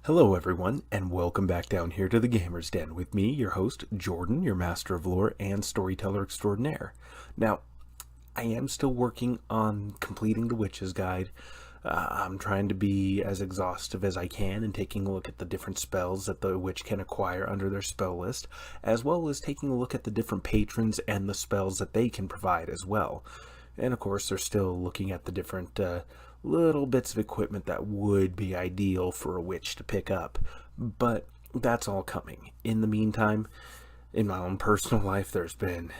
Hello, everyone, and welcome back down here to the Gamer's Den with me, your host, Jordan, your master of lore and storyteller extraordinaire. Now, I am still working on completing the Witch's Guide. I'm trying to be as exhaustive as I can and taking a look at the different spells that the witch can acquire under their spell list, as well as taking a look at the different patrons and the spells that they can provide as well. And of course, they're still looking at the different little bits of equipment that would be ideal for a witch to pick up. But that's all coming. In the meantime, in my own personal life, there's been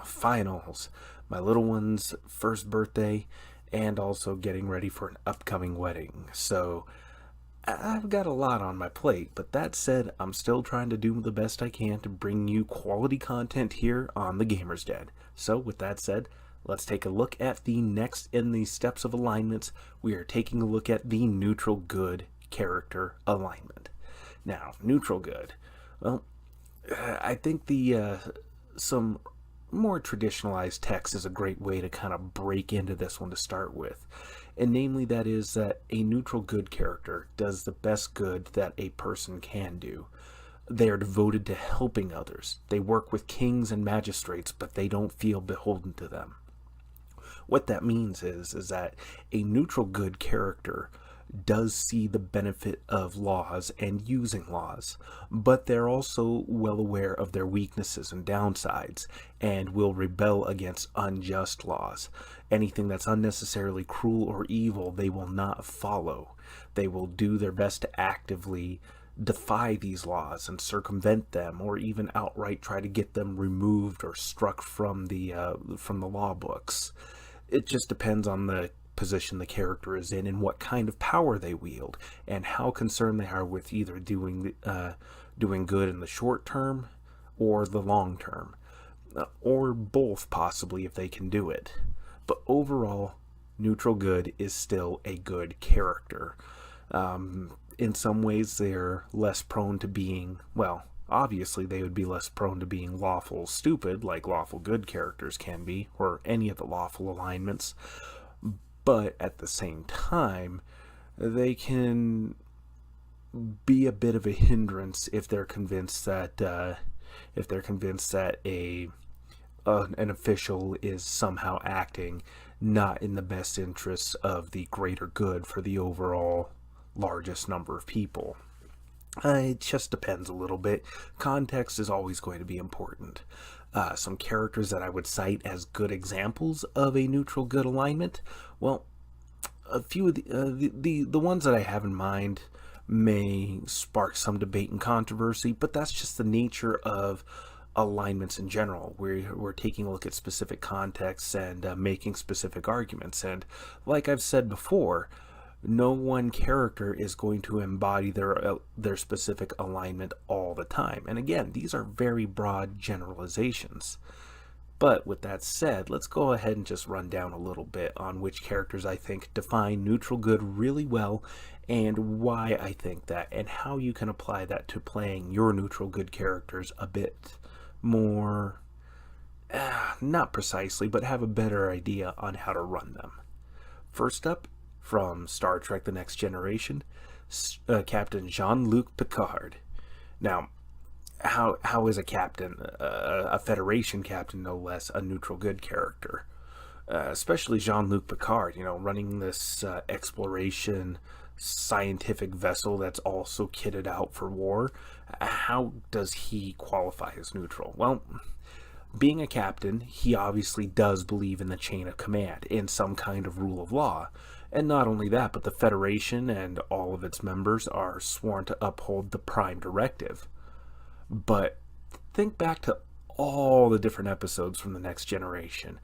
finals, my little one's first birthday, and also getting ready for an upcoming wedding. So I've got a lot on my plate, but that said, I'm still trying to do the best I can to bring you quality content here on the Gamer's Den. So with that said, let's take a look at the next in the steps of alignments. We are taking a look at the neutral good character alignment. Now, neutral good. Well, I think the some more traditionalized text is a great way to kind of break into this one to start with. And namely, that is that a neutral good character does the best good that a person can do. They are devoted to helping others. They work with kings and magistrates, but they don't feel beholden to them. What that means is that a neutral good character does see the benefit of laws and using laws, but they're also well aware of their weaknesses and downsides and will rebel against unjust laws. Anything that's unnecessarily cruel or evil, they will not follow. They will do their best to actively defy these laws and circumvent them, or even outright try to get them removed or struck from the law books. It just depends on the position the character is in and what kind of power they wield, and how concerned they are with either doing good in the short term or the long term, or both possibly if they can do it. But overall, neutral good is still a good character. In some ways, they're less prone to being, well, obviously they would be less prone to being lawful stupid like lawful good characters can be, or any of the lawful alignments. But at the same time, they can be a bit of a hindrance if they're convinced that an official is somehow acting not in the best interests of the greater good for the overall largest number of people. It just depends a little bit. Context is always going to be important. Some characters that I would cite as good examples of a neutral good alignment. Well, a few of the ones that I have in mind may spark some debate and controversy, but that's just the nature of alignments in general. We're taking a look at specific contexts and making specific arguments. And like I've said before, no one character is going to embody their specific alignment all the time. And again, these are very broad generalizations. But with that said, let's go ahead and just run down a little bit on which characters I think define neutral good really well, and why I think that, and how you can apply that to playing your neutral good characters a bit more, not precisely, but have a better idea on how to run them. First up, from Star Trek The Next Generation, Captain Jean-Luc Picard. Now, how is a captain, a Federation captain no less, a neutral good character? Especially Jean-Luc Picard, running this exploration scientific vessel that's also kitted out for war. How does he qualify as neutral? Well, being a captain, he obviously does believe in the chain of command, in some kind of rule of law. And not only that, but the Federation and all of its members are sworn to uphold the Prime Directive. But think back to all the different episodes from The Next Generation.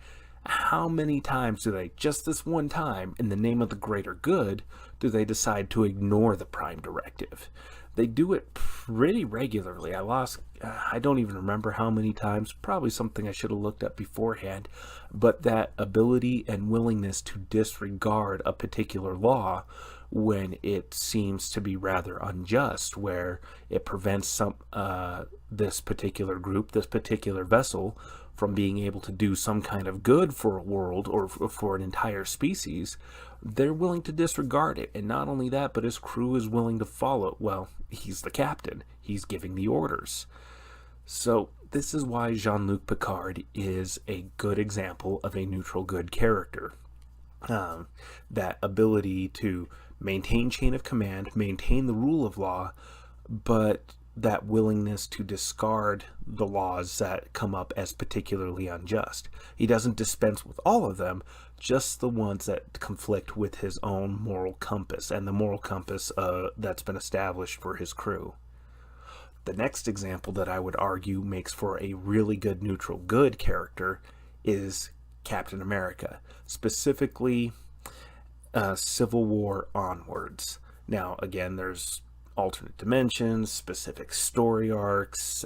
How many times do they, just this one time, in the name of the greater good, do they decide to ignore the Prime Directive? They do it pretty regularly. I don't even remember how many times, probably something I should have looked up beforehand, but that ability and willingness to disregard a particular law when it seems to be rather unjust, where it prevents this particular group, this particular vessel, from being able to do some kind of good for a world or for an entire species, they're willing to disregard it. And not only that, but his crew is willing to follow. Well, he's the captain. He's giving the orders. So this is why Jean-Luc Picard is a good example of a neutral good character. That ability to maintain chain of command, maintain the rule of law, but that willingness to discard the laws that come up as particularly unjust. He doesn't dispense with all of them, just the ones that conflict with his own moral compass and the moral compass that's been established for his crew. The next example that I would argue makes for a really good neutral good character is Captain America, specifically Civil War onwards. Now, again, there's alternate dimensions, specific story arcs,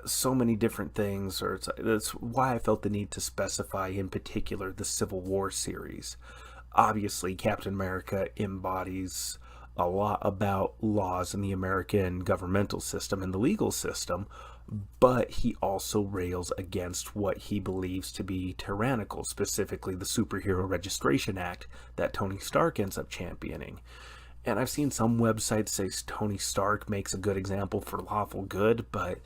so many different things. That's why I felt the need to specify in particular the Civil War series. Obviously, Captain America embodies a lot about laws in the American governmental system and the legal system, but he also rails against what he believes to be tyrannical, specifically the Superhero Registration Act that Tony Stark ends up championing. And I've seen some websites say Tony Stark makes a good example for lawful good, but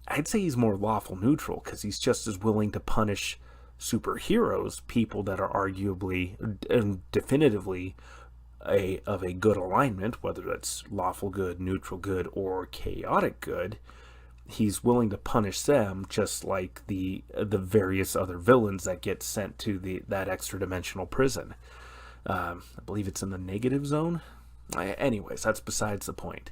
I'd say he's more lawful neutral, because he's just as willing to punish superheroes, people that are arguably and definitively of a good alignment, whether that's lawful good, neutral good, or chaotic good. He's willing to punish them just like the various other villains that get sent to that extra dimensional prison. I believe it's in the negative zone. Anyways, that's besides the point.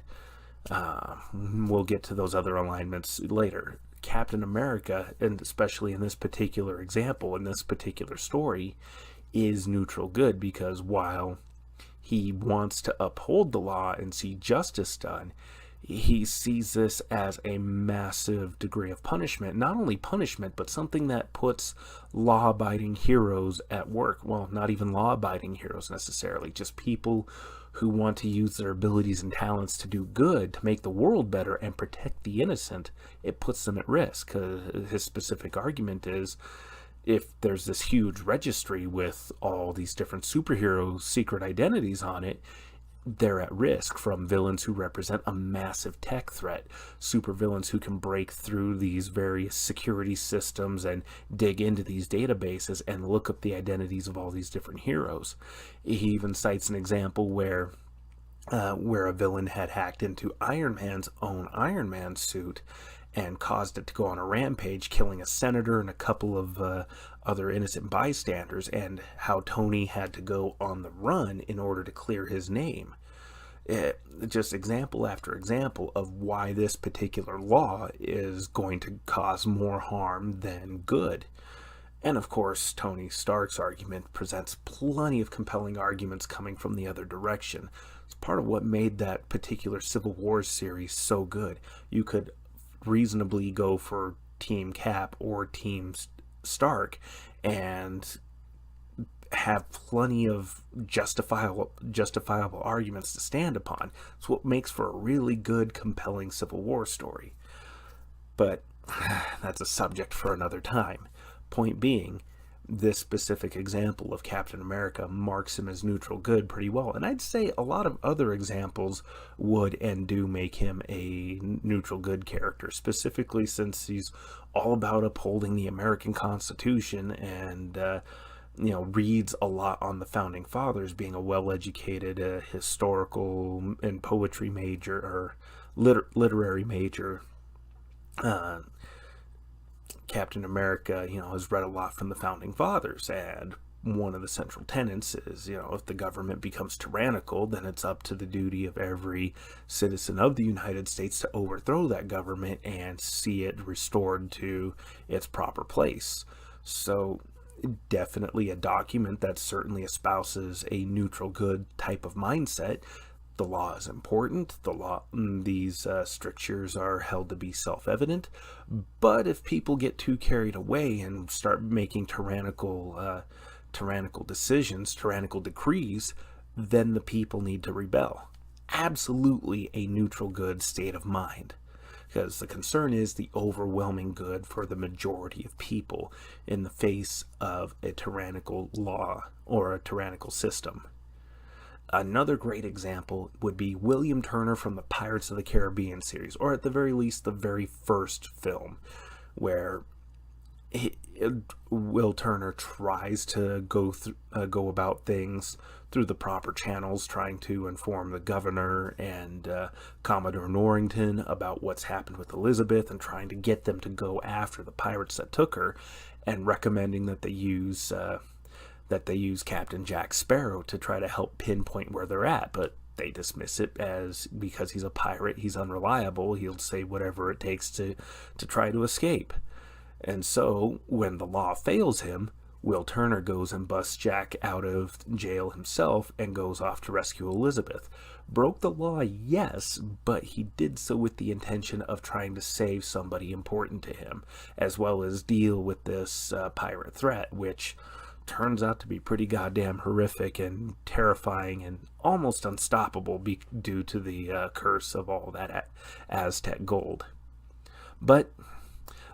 We'll get to those other alignments later. Captain America, and especially in this particular example, in this particular story, is neutral good, because while he wants to uphold the law and see justice done, he sees this as a massive degree of punishment. Not only punishment, but something that puts law-abiding heroes at work. Well, not even law-abiding heroes necessarily, just people who want to use their abilities and talents to do good, to make the world better and protect the innocent. It puts them at risk. His specific argument is, if there's this huge registry with all these different superhero secret identities on it, they're at risk from villains who represent a massive tech threat, supervillains who can break through these various security systems and dig into these databases and look up the identities of all these different heroes. He even cites an example where a villain had hacked into Iron Man's own Iron Man suit and caused it to go on a rampage, killing a senator and a couple of other innocent bystanders, and how Tony had to go on the run in order to clear his name. Just example after example of why this particular law is going to cause more harm than good. And of course, Tony Stark's argument presents plenty of compelling arguments coming from the other direction. It's part of what made that particular Civil War series so good. You could reasonably go for Team Cap or Team Stark and have plenty of justifiable arguments to stand upon. It's what makes for a really good, compelling Civil War story. But that's a subject for another time. Point being, this specific example of Captain America marks him as neutral good pretty well. And I'd say a lot of other examples would and do make him a neutral good character, specifically since he's all about upholding the American Constitution and, reads a lot on the Founding Fathers, being a well-educated historical and poetry major, or literary major. Captain America, has read a lot from the Founding Fathers, and one of the central tenets is, if the government becomes tyrannical, then it's up to the duty of every citizen of the United States to overthrow that government and see it restored to its proper place. So definitely a document that certainly espouses a neutral good type of mindset. The law is important. These strictures are held to be self-evident. But if people get too carried away and start making tyrannical decisions, tyrannical decrees, then the people need to rebel. Absolutely a neutral good state of mind. because the concern is the overwhelming good for the majority of people in the face of a tyrannical law or a tyrannical system. Another great example would be William Turner from the Pirates of the Caribbean series, or at the very least the very first film, where Will Turner tries to go about things through the proper channels, trying to inform the governor and Commodore Norrington about what's happened with Elizabeth, and trying to get them to go after the pirates that took her, and recommending that they use Captain Jack Sparrow to try to help pinpoint where they're at. But they dismiss it as, because he's a pirate, he's unreliable, he'll say whatever it takes to try to escape. And so, when the law fails him, Will Turner goes and busts Jack out of jail himself and goes off to rescue Elizabeth. Broke the law, yes, but he did so with the intention of trying to save somebody important to him, as well as deal with this pirate threat, which turns out to be pretty goddamn horrific and terrifying and almost unstoppable due to the curse of all that Aztec gold. But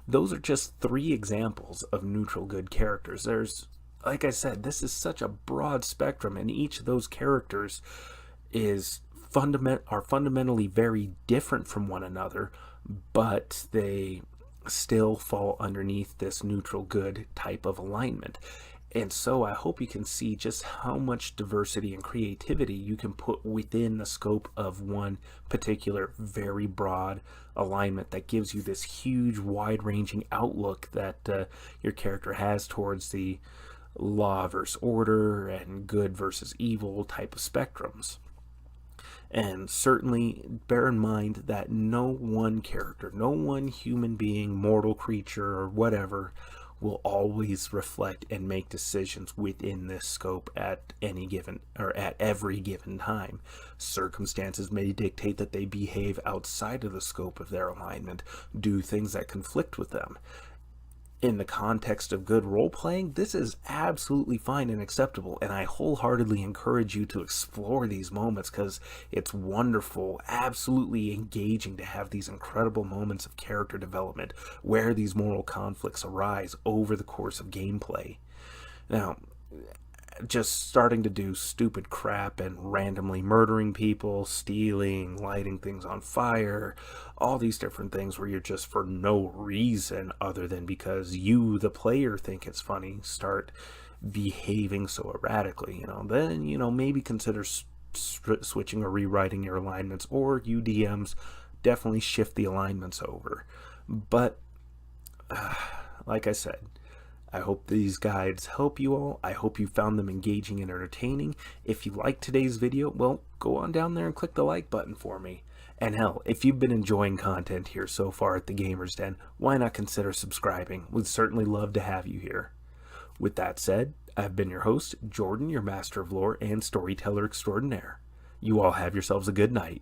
those are just 3 examples of neutral good characters. There's, like I said, this is such a broad spectrum, and each of those characters are fundamentally very different from one another, but they still fall underneath this neutral good type of alignment. And so I hope you can see just how much diversity and creativity you can put within the scope of one particular very broad alignment that gives you this huge wide-ranging outlook that your character has towards the law versus order and good versus evil type of spectrums. And certainly bear in mind that no one character, no one human being, mortal creature, or whatever will always reflect and make decisions within this scope at any given, or at every given time. Circumstances may dictate that they behave outside of the scope of their alignment, do things that conflict with them. In the context of good role-playing, this is absolutely fine and acceptable, and I wholeheartedly encourage you to explore these moments, because it's wonderful, absolutely engaging to have these incredible moments of character development where these moral conflicts arise over the course of gameplay. Now, just starting to do stupid crap and randomly murdering people, stealing, lighting things on fire, all these different things where you're just, for no reason other than because you, the player, think it's funny, start behaving so erratically, then, maybe consider switching or rewriting your alignments, or you DMs definitely shift the alignments over. But, like I said, I hope these guides help you all. I hope you found them engaging and entertaining. If you liked today's video, well, go on down there and click the like button for me. And hell, if you've been enjoying content here so far at the Gamers Den, why not consider subscribing? We'd certainly love to have you here. With that said, I've been your host, Jordan, your Master of Lore and Storyteller Extraordinaire. You all have yourselves a good night.